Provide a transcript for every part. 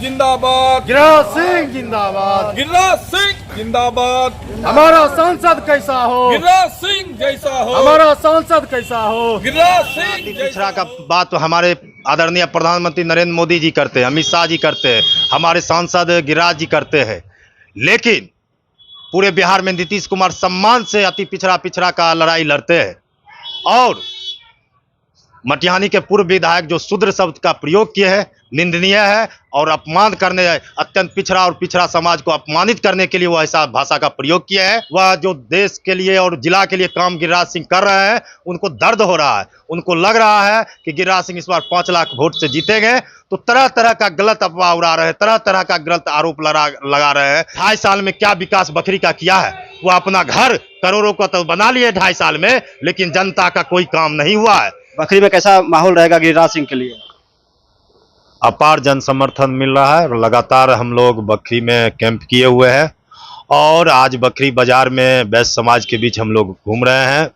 जिंदाबाद, गिरिराज सिंह जिंदाबाद, गिरिराज सिंह जिंदाबाद, हमारा सांसद कैसा हो, गिरिराज सिंह जैसा हो, हमारा सांसद कैसा हो। गिरिराज सिंह पिछड़ा का बात तो हमारे आदरणीय प्रधानमंत्री नरेंद्र मोदी जी करते हैं, अमित शाह जी करते हैं, हमारे सांसद गिरिराज जी करते हैं। लेकिन पूरे बिहार में नीतीश कुमार सम्मान से अति पिछड़ा का लड़ाई लड़ते हैं। और मटिहानी के पूर्व विधायक जो शूद्र शब्द का प्रयोग किए हैं, निंदनीय है और अपमान करने, अत्यंत पिछड़ा और पिछड़ा समाज को अपमानित करने के लिए वो ऐसा भाषा का प्रयोग किया है। वह जो देश के लिए और जिला के लिए काम गिरिराज सिंह कर रहे हैं, उनको दर्द हो रहा है। उनको लग रहा है कि गिरिराज सिंह इस बार 5 लाख वोट से जीतेंगे, तो तरह तरह का गलत अफवाह उड़ा रहे हैं, तरह तरह का गलत आरोप लगा रहे हैं। 2.5 साल में क्या विकास बखरी का किया है? वो अपना घर करोड़ों का तो बना लिए 2.5 साल में, लेकिन जनता का कोई काम नहीं हुआ है। बखरी में कैसा माहौल रहेगा गिरिराज सिंह के लिए? अपार जन समर्थन मिल रहा है। लगातार हम लोग बखरी में कैंप किए हुए हैं और आज बखरी बाजार में वैश्य समाज के बीच हम लोग घूम रहे हैं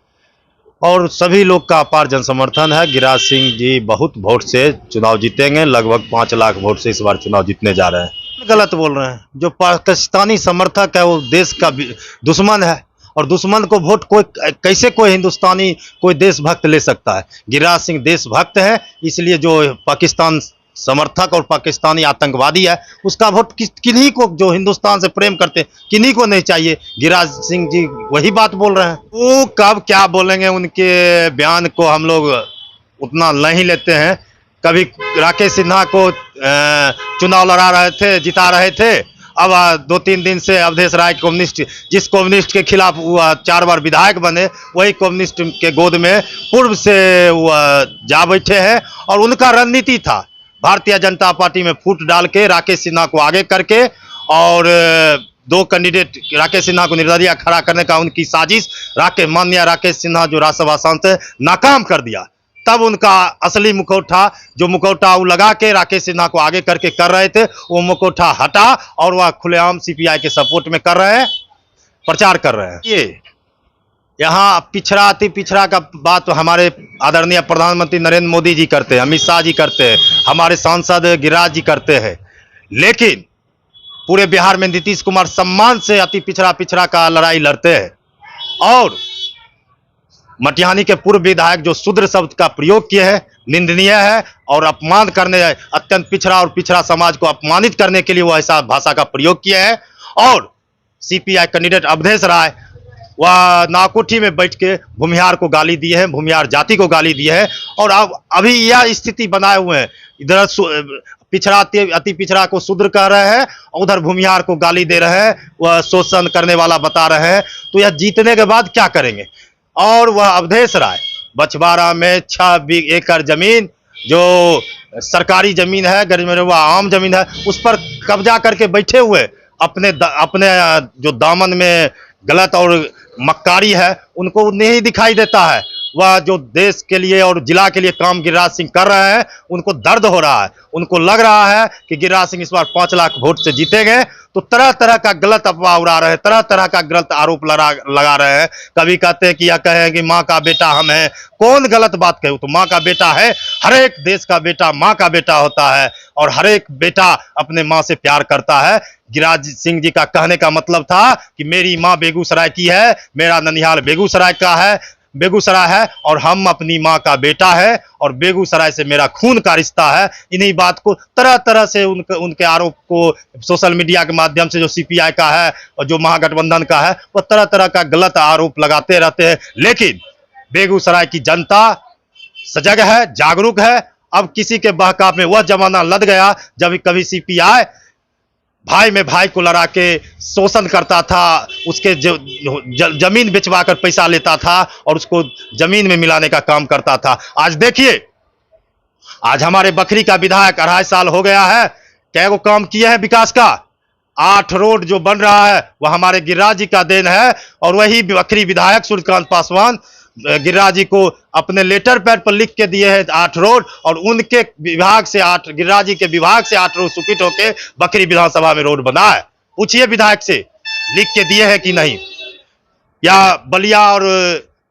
और सभी लोग का अपार जन समर्थन है। गिरिराज सिंह जी बहुत वोट से चुनाव जीतेंगे, लगभग 5 लाख वोट से इस बार चुनाव जीतने जा रहे हैं। गलत बोल रहे हैं। जो पाकिस्तानी समर्थक है वो देश का दुश्मन है और दुश्मन को वोट कैसे कोई हिंदुस्तानी, कोई देशभक्त ले सकता है? गिरिराज सिंह देशभक्त है, इसलिए जो पाकिस्तान समर्थक और पाकिस्तानी आतंकवादी है उसका वोट किन्हीं को, जो हिंदुस्तान से प्रेम करते हैं, किन्हीं को नहीं चाहिए। गिरिराज सिंह जी वही बात बोल रहे हैं। वो कब क्या बोलेंगे, उनके बयान को हम लोग उतना नहीं लेते हैं। कभी राकेश सिन्हा को चुनाव लड़ा रहे थे, जिता रहे थे। अब 2-3 दिन से अवधेश राय कम्युनिस्ट, जिस कम्युनिस्ट के खिलाफ वो 4 बार विधायक बने, वही कम्युनिस्ट के गोद में पूर्व से वो जा बैठे हैं। और उनका रणनीति था भारतीय जनता पार्टी में फूट डाल के राकेश सिन्हा को आगे करके और 2 कैंडिडेट राकेश सिन्हा को निर्दलीय खड़ा करने का उनकी साजिश माननीय राकेश सिन्हा जो राज्यसभा सांसद नाकाम कर दिया। तब उनका असली मुखौटा, जो मुखौटा वो लगा के राकेश सिन्हा को आगे करके कर रहे थे, वो मुखौटा हटा और वह खुलेआम सीपीआई के सपोर्ट में कर रहे हैं, प्रचार कर रहे हैं। ये यहाँ पिछड़ा अति पिछड़ा का बात तो हमारे आदरणीय प्रधानमंत्री नरेंद्र मोदी जी करते हैं, अमित शाह जी करते हैं, हमारे सांसद गिरिराज जी करते हैं। लेकिन पूरे बिहार में नीतीश कुमार सम्मान से अति पिछड़ा का लड़ाई लड़ते हैं। और मटिहानी के पूर्व विधायक जो शूद्र शब्द का प्रयोग किए हैं, निंदनीय है और अपमान करने, अत्यंत पिछड़ा और पिछड़ा समाज को अपमानित करने के लिए वो ऐसा भाषा का प्रयोग किए हैं। और सीपीआई कैंडिडेट अवधेश राय वह नाकोठी में बैठ के भूमिहार को गाली दिए हैं, भूमिहार जाति को गाली दिए हैं। और अब अभी यह स्थिति बनाए हुए हैं, इधर अति पिछड़ा को शूद्र कह रहे हैं, उधर भूमिहार को गाली दे रहे हैं, वह शोषण करने वाला बता रहे हैं। तो यह जीतने के बाद क्या करेंगे? और वह अवधेश राय बछवाड़ा में 6 एकड़ जमीन, जो सरकारी जमीन है, गरीबों आम जमीन है, उस पर कब्जा करके बैठे हुए अपने जो दामन में गलत और मक्कारी है उनको नहीं दिखाई देता है। वह जो देश के लिए और जिला के लिए काम गिरिराज सिंह कर रहे हैं, उनको दर्द हो रहा है। उनको लग रहा है कि गिरिराज सिंह इस बार 5 लाख वोट से जीतेंगे, तो तरह तरह का गलत अफवाह उड़ा रहे हैं, तरह तरह का गलत आरोप लगा रहे हैं। कभी कहते हैं कि यह कहें कि माँ का बेटा हम हैं। कौन गलत बात कहे? तो माँ का बेटा है, हर एक देश का बेटा माँ का बेटा होता है और हर एक बेटा अपने माँ से प्यार करता है। गिरिराज सिंह जी का कहने का मतलब था कि मेरी माँ बेगूसराय की है, मेरा ननिहाल बेगूसराय है और हम अपनी माँ का बेटा है और बेगूसराय से मेरा खून का रिश्ता है। इन्हीं बात को तरह तरह से उनके आरोप को सोशल मीडिया के माध्यम से, जो सीपीआई का है और जो महागठबंधन का है, वह तरह तरह का गलत आरोप लगाते रहते हैं। लेकिन बेगूसराय की जनता सजग है, जागरूक है। अब किसी के बहकावे में वह जमाना लद गया जब कभी सीपीआई भाई में भाई को लड़ा के शोषण करता था, उसके जमीन बेचवा कर पैसा लेता था और उसको जमीन में मिलाने का काम करता था। आज देखिए, आज हमारे बखरी का विधायक 2.5 साल हो गया है, क्या वो काम किए हैं विकास का? 8 रोड जो बन रहा है वह हमारे गिरिराज जी का देन है। और वही बखरी विधायक सूर्यकांत पासवान गिरिराज जी को अपने लेटर पैड पर लिख के दिए हैं 8 रोड, और उनके विभाग से गिरिराज जी के विभाग से 8 रोड स्वीकृत होके बखरी विधानसभा में रोड बना है। पूछिए विधायक से लिख के दिए हैं कि नहीं। या बलिया और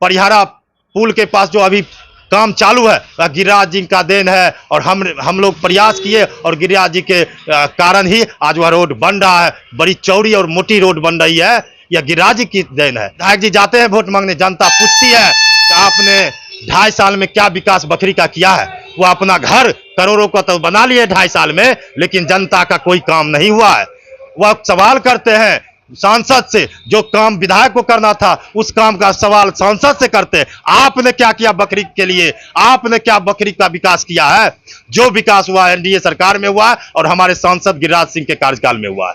परिहारा पुल के पास जो अभी काम चालू है वह गिरिराज जी का देन है। और हम लोग प्रयास किए और गिरिराज जी के कारण ही आज वह रोड बन रहा है। बड़ी चौड़ी और मोटी रोड बन रही है, यह गिरिराज जी की देन है। विधायक जी जाते हैं वोट मांगने, जनता पूछती है कि आपने 2.5 साल में क्या विकास बखरी का किया है। वो अपना घर करोड़ों का तो बना लिए 2.5 साल में, लेकिन जनता का कोई काम नहीं हुआ है। वह सवाल करते हैं सांसद से, जो काम विधायक को करना था उस काम का सवाल सांसद से करते हैं, आपने क्या किया बखरी के लिए, आपने क्या बखरी का विकास किया है। जो विकास हुआ एनडीए सरकार में हुआ है और हमारे सांसद गिरिराज सिंह के कार्यकाल में हुआ है।